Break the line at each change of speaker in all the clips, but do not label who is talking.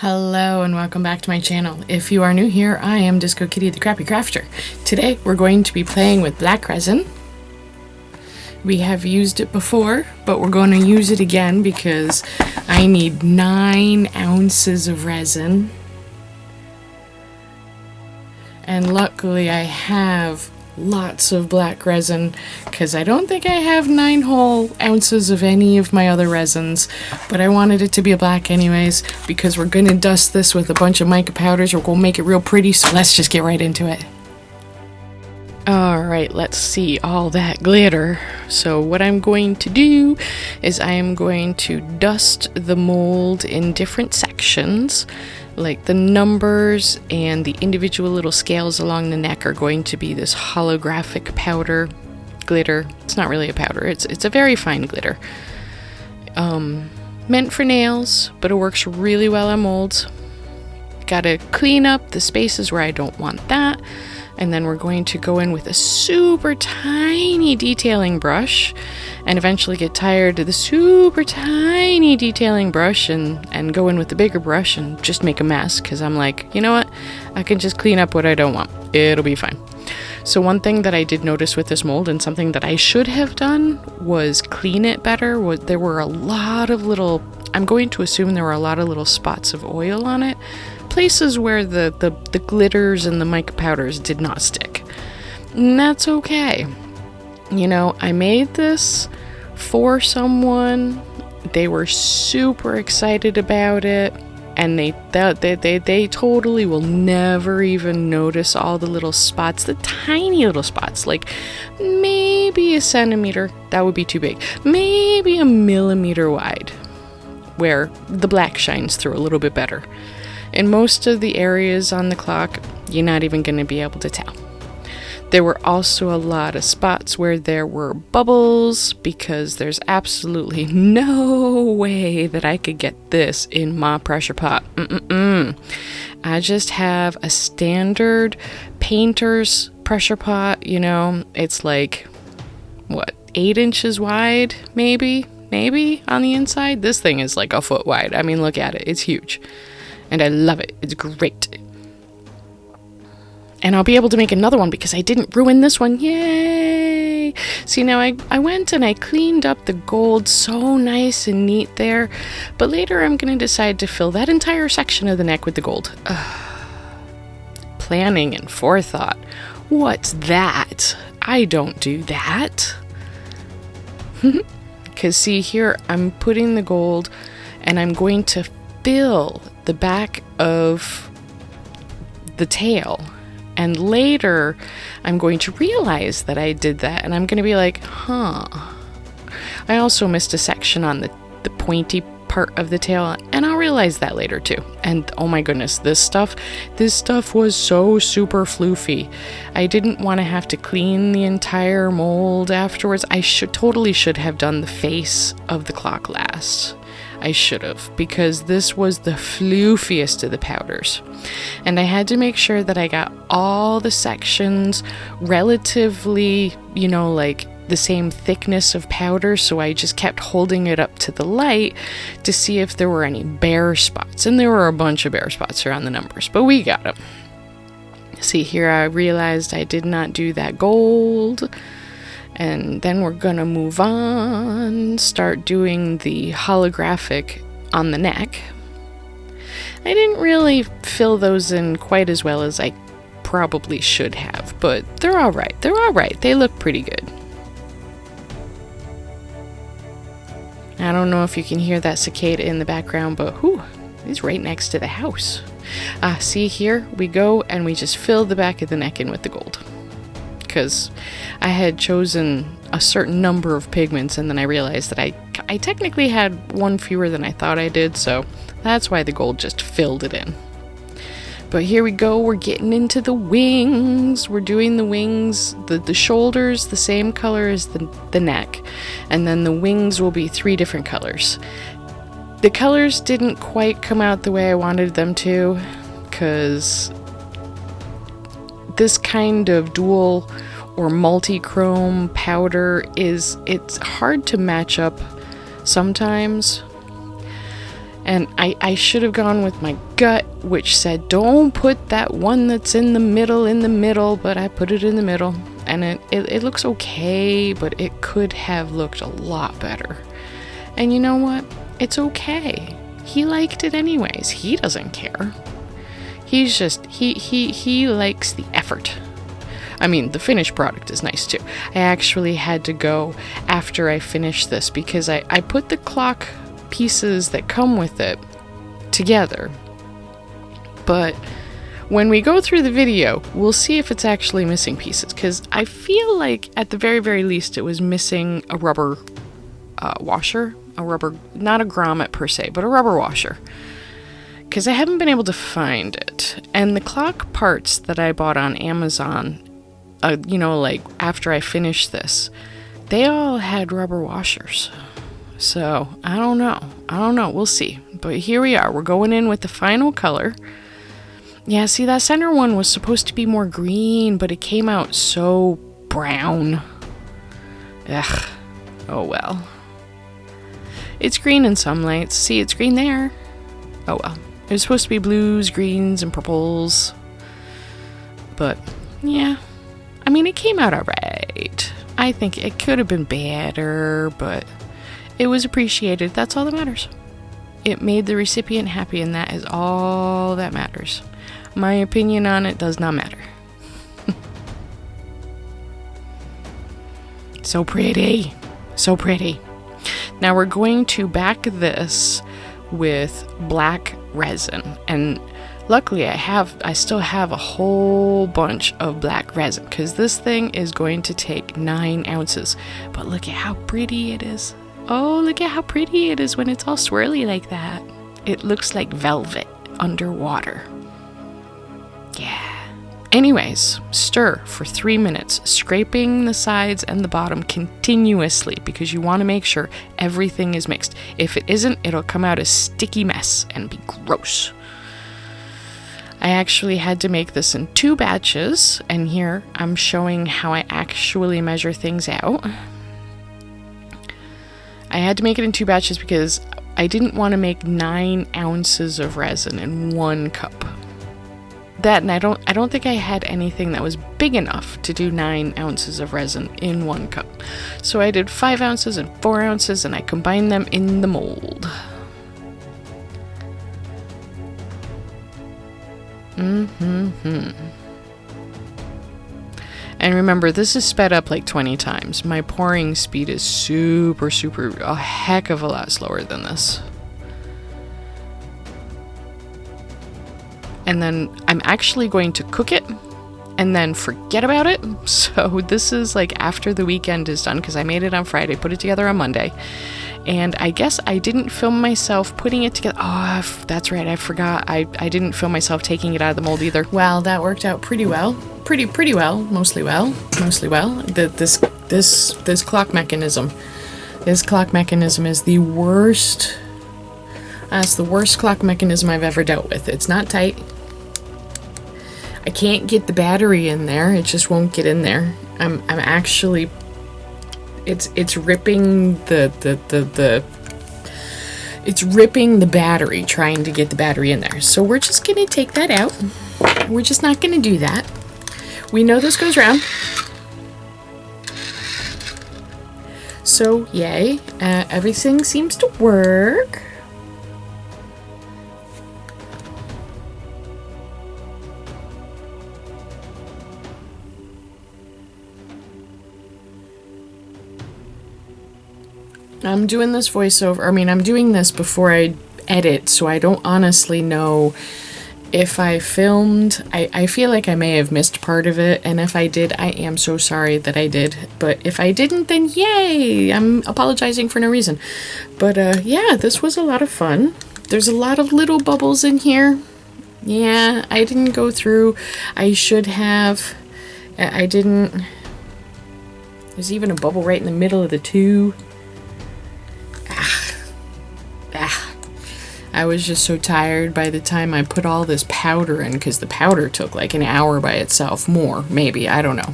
Hello and welcome back to my channel. If you are new here, I am Disco Kitty the Crappy Crafter. Today we're going to be playing with black resin. We have used it before, but we're going to use it again because I need 9 ounces of resin. And luckily I have lots of black resin because I don't think I have 9 whole ounces of any of my other resins, but I wanted it to be a black anyways because we're gonna dust this with a bunch of mica powders. We're gonna make it real pretty, so let's just get right into it. Alright, let's see all that glitter. So what I'm going to do is I am going to dust the mold in different sections. Like the numbers and the individual little scales along the neck are going to be this holographic powder glitter. It's not really a powder, it's a very fine glitter. Meant for nails, but it works really well on molds. Gotta clean up the spaces where I don't want that. And then we're going to go in with a super tiny detailing brush and eventually get tired of the super tiny detailing brush and go in with the bigger brush and just make a mess because I'm like, you know what? I can just clean up what I don't want. It'll be fine. So one thing that I did notice with this mold and something that I should have done was clean it better. There were a lot of little, I'm going to assume there were a lot of little spots of oil on it. Places where the glitters and the mica powders did not stick. And that's okay. You know, I made this for someone. They were super excited about it, and they totally will never even notice all the little spots, the tiny little spots, like maybe a centimeter. That would be too big. Maybe a millimeter wide, where the black shines through a little bit better. In most of the areas on the clock, you're not even going to be able to tell. There were also a lot of spots where there were bubbles because there's absolutely no way that I could get this in my pressure pot. I just have a standard painter's pressure pot, you know. It's like, what, 8 inches wide, maybe on the inside. This thing is like a foot wide. I mean, look at it. It's huge. And I love it. It's great. And I'll be able to make another one because I didn't ruin this one. Yay! See, now I went and I cleaned up the gold so nice and neat there. But later I'm going to decide to fill that entire section of the neck with the gold. Planning and forethought. What's that? I don't do that. Because see here, I'm putting the gold and I'm going to fill the back of the tail, and later I'm going to realize that I did that and I'm going to be like, I also missed a section on the pointy part of the tail, and I'll realize that later too. And oh my goodness, this stuff was so super floofy. I didn't want to have to clean the entire mold afterwards. I totally should have done the face of the clock last. I should have, because this was the floofiest of the powders. And I had to make sure that I got all the sections relatively, you know, like the same thickness of powder, so I just kept holding it up to the light to see if there were any bare spots. And there were a bunch of bare spots around the numbers, but we got them. See, here I realized I did not do that gold. And then we're gonna move on, start doing the holographic on the neck. I didn't really fill those in quite as well as I probably should have, but they're alright. They look pretty good. I don't know if you can hear that cicada in the background, but whew, it's right next to the house. See, here we go, and we just fill the back of the neck in with the gold. Because I had chosen a certain number of pigments, and then I realized that I technically had one fewer than I thought I did, so that's why the gold just filled it in. But here we go, we're getting into the wings. We're doing the wings, the shoulders the same color as the neck, and then the wings will be 3 different colors. The colors didn't quite come out the way I wanted them to, because this kind of dual or multi-chrome powder it's hard to match up sometimes. And I should have gone with my gut, which said, don't put that one that's in the middle, but I put it in the middle. And it looks okay, but it could have looked a lot better. And you know what? It's okay. He liked it anyways. He doesn't care. He's just, he likes the effort. I mean, the finished product is nice too. I actually had to go after I finished this because I put the clock pieces that come with it together. But when we go through the video, we'll see if it's actually missing pieces, because I feel like at the very, very least it was missing a rubber washer. A rubber, not a grommet per se, but a rubber washer. Because I haven't been able to find it. And the clock parts that I bought on Amazon, like after I finished this, they all had rubber washers. So, I don't know. We'll see. But here we are. We're going in with the final color. Yeah, see, that center one was supposed to be more green, but it came out so brown. Ugh. Oh well. It's green in some lights. See, it's green there. Oh well. It was supposed to be blues, greens, and purples. But, yeah. I mean, it came out alright. I think it could have been better, but it was appreciated. That's all that matters. It made the recipient happy, and that is all that matters. My opinion on it does not matter. So pretty. So pretty. Now we're going to back this with black resin, and luckily I still have a whole bunch of black resin, because this thing is going to take 9 ounces. But look at how pretty it is. Oh, look at how pretty it is when it's all swirly like that. It looks like velvet underwater. Yeah. Anyways, stir for 3 minutes, scraping the sides and the bottom continuously, because you want to make sure everything is mixed. If it isn't, it'll come out a sticky mess and be gross. I actually had to make this in 2 batches, and here I'm showing how I actually measure things out. I had to make it in 2 batches because I didn't want to make 9 ounces of resin in 1 cup. That, and I don't think I had anything that was big enough to do 9 ounces of resin in 1 cup. So I did 5 ounces and 4 ounces, and I combined them in the mold. And remember, this is sped up like 20 times. My pouring speed is super, a heck of a lot slower than this. And then I'm actually going to cook it and then forget about it. So this is like after the weekend is done, because I made it on Friday, put it together on Monday. And I guess I didn't film myself putting it together. Oh, that's right, I forgot. I didn't film myself taking it out of the mold either. Well, that worked out pretty well. Pretty well. Mostly well. This clock mechanism. This clock mechanism is the worst. That's the worst clock mechanism I've ever dealt with. It's not tight. I can't get the battery in there. It just won't get in there. I'm actually, it's ripping it's ripping the battery trying to get the battery in there. So we're just gonna take that out. We're just not gonna do that. We know this goes round. So yay, everything seems to work. I'm doing this voiceover, I'm doing this before I edit, so I don't honestly know if I filmed. I feel like I may have missed part of it, and if I did, I am so sorry that I did. But if I didn't, then yay! I'm apologizing for no reason. But yeah, this was a lot of fun. There's a lot of little bubbles in here. Yeah, I didn't go through. I should have. I didn't. There's even a bubble right in the middle of the 2. I was just so tired by the time I put all this powder in, because the powder took like an hour by itself. More, maybe, I don't know.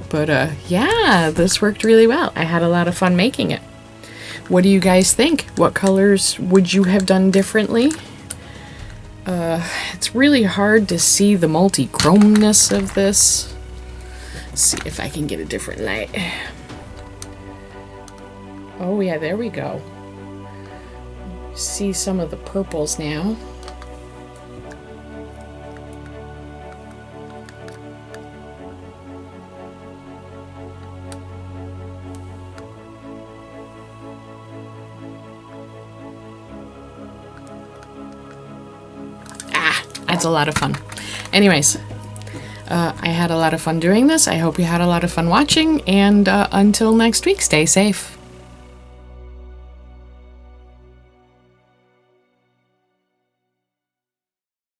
But yeah, this worked really well. I had a lot of fun making it. What do you guys think? What colors would you have done differently? It's really hard to see the multi-chromeness of this. Let's see if I can get a different light. Oh yeah, there we go. See some of the purples now. It's a lot of fun. Anyways, I had a lot of fun doing this. I hope you had a lot of fun watching, and until next week, stay safe.